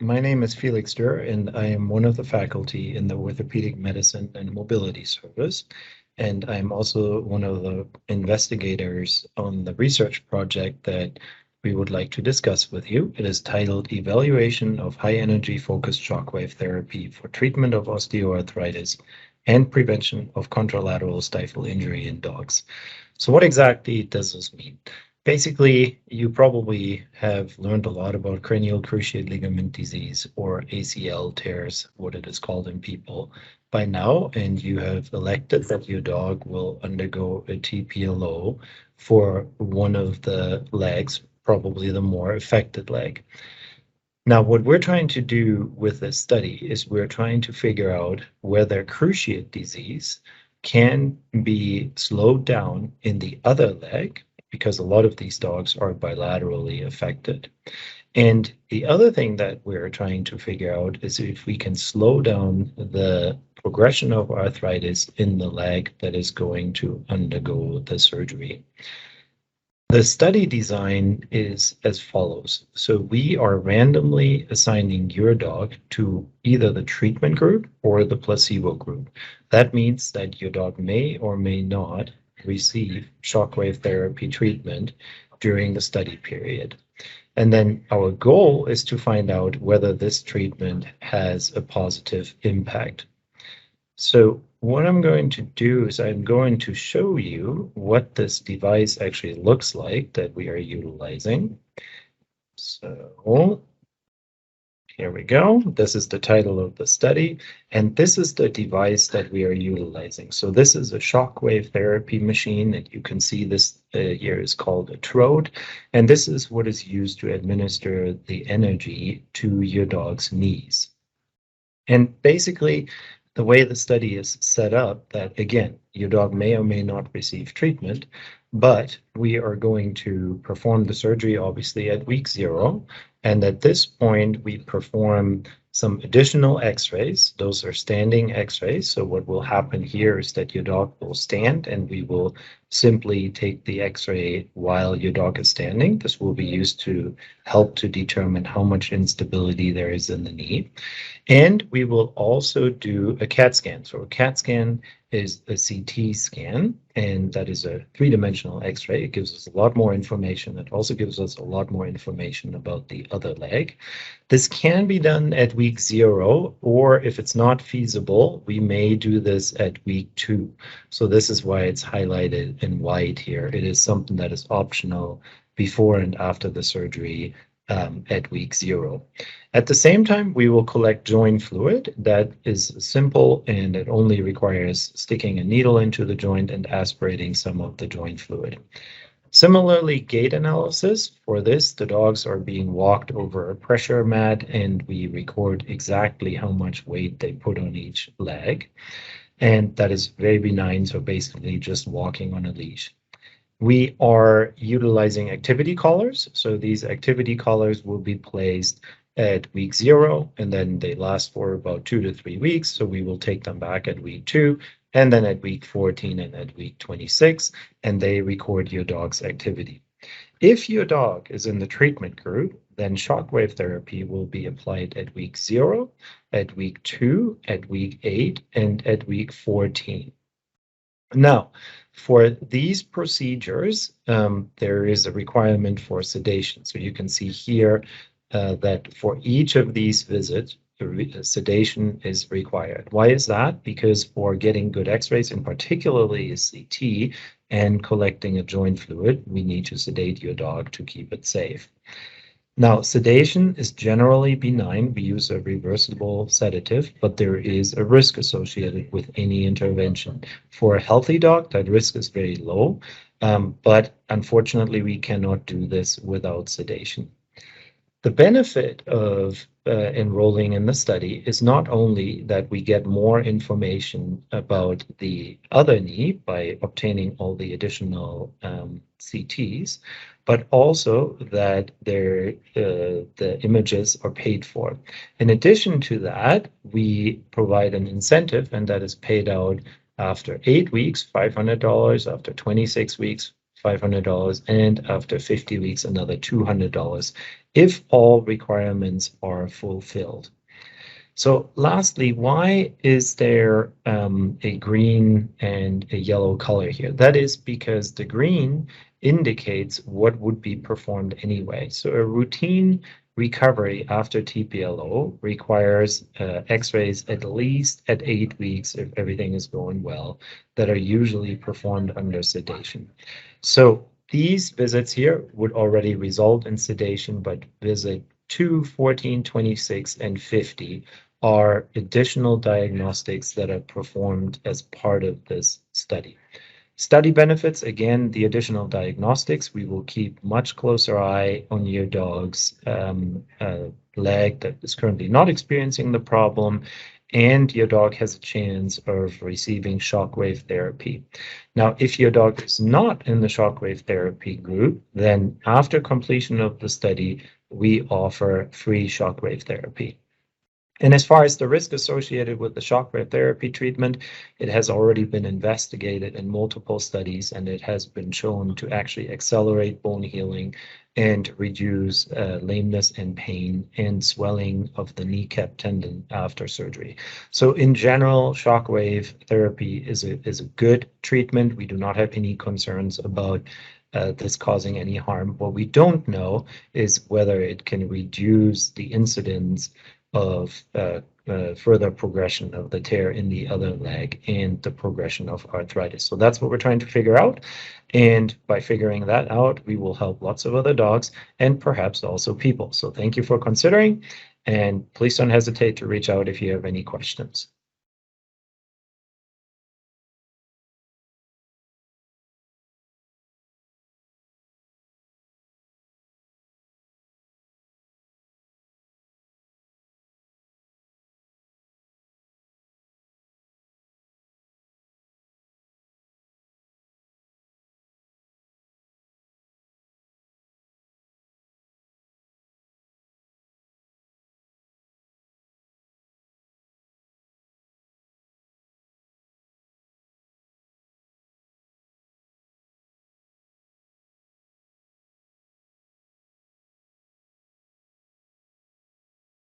My name is Felix Durr, and I am one of the faculty in the Orthopedic Medicine and Mobility Service. And I'm also one of the investigators on the research project that we would like to discuss with you. It is titled Evaluation of High Energy Focused Shockwave Therapy for Treatment of Osteoarthritis and Prevention of Contralateral Stifle Injury in Dogs. So what exactly does this mean? Basically, you probably have learned a lot about cranial cruciate ligament disease, or ACL tears, what it is called in people, by now, and you have elected that your dog will undergo a TPLO for one of the legs, probably the more affected leg. Now, what we're trying to do with this study is we're trying to figure out whether cruciate disease can be slowed down in the other leg, because a lot of these dogs are bilaterally affected. And the other thing that we're trying to figure out is if we can slow down the progression of arthritis in the leg that is going to undergo the surgery. The study design is as follows. So we are randomly assigning your dog to either the treatment group or the placebo group. That means that your dog may or may not receive shockwave therapy treatment during the study period. And then our goal is to find out whether this treatment has a positive impact. So what I'm going to do is I'm going to show you what this device actually looks like that we are utilizing. So here we go. This is the title of the study, and this is the device that we are utilizing. So this is a shockwave therapy machine, and you can see this here is called a TRODE, and this is what is used to administer the energy to your dog's knees. And basically, the way the study is set up, that again, your dog may or may not receive treatment, but we are going to perform the surgery obviously at week 0. And at this point, we perform some additional x-rays. Those are standing x-rays. So what will happen here is that your dog will stand, and we will simply take the x-ray while your dog is standing. This will be used to help to determine how much instability there is in the knee. And we will also do a CAT scan. So a CAT scan is a CT scan, and that is a three-dimensional X-ray. It gives us a lot more information. It also gives us a lot more information about the other leg. This can be done at week 0, or if it's not feasible, we may do this at week 2. So this is why it's highlighted in white here. It is something that is optional before and after the surgery at week 0. At the same time, we will collect joint fluid. That is simple, and it only requires sticking a needle into the joint and aspirating some of the joint fluid. Similarly, gait analysis. For this, the dogs are being walked over a pressure mat, and we record exactly how much weight they put on each leg. And that is very benign, so basically just walking on a leash. We are utilizing activity collars. So these activity collars will be placed at week 0, and then they last for about 2 to 3 weeks. So we will take them back at week 2, and then at week 14 and at week 26, and they record your dog's activity. If your dog is in the treatment group, then shockwave therapy will be applied at week 0, at week 2, at week 8, and at week 14. Now, for these procedures, there is a requirement for sedation. So you can see here that for each of these visits, sedation is required. Why is that? Because for getting good x-rays, and particularly a CT, and collecting a joint fluid, we need to sedate your dog to keep it safe. Now, sedation is generally benign. We use a reversible sedative, but there is a risk associated with any intervention. For a healthy dog, that risk is very low, but unfortunately, we cannot do this without sedation. The benefit of enrolling in the study is not only that we get more information about the other knee by obtaining all the additional CTs, but also that the images are paid for. In addition to that, we provide an incentive, and that is paid out after 8 weeks, $500, after 26 weeks, $500, and after 50 weeks, another $200 if all requirements are fulfilled. So lastly, why is there a green and a yellow color here? That is because the green indicates what would be performed anyway. So a routine recovery after TPLO requires x-rays at least at 8 weeks if everything is going well, that are usually performed under sedation. So these visits here would already result in sedation, but visit 2, 14, 26, and 50 are additional diagnostics that are performed as part of this study. Study benefits, again, the additional diagnostics. We will keep much closer eye on your dog's leg that is currently not experiencing the problem, and your dog has a chance of receiving shockwave therapy. Now, if your dog is not in the shockwave therapy group, then after completion of the study, we offer free shockwave therapy. And as far as the risk associated with the shockwave therapy treatment, it has already been investigated in multiple studies, and it has been shown to actually accelerate bone healing and reduce lameness and pain and swelling of the kneecap tendon after surgery. So in general, shockwave therapy is a good treatment. We do not have any concerns about this causing any harm. What we don't know is whether it can reduce the incidence of further progression of the tear in the other leg and the progression of arthritis. So that's what we're trying to figure out. And by figuring that out, we will help lots of other dogs and perhaps also people. So thank you for considering, and please don't hesitate to reach out if you have any questions.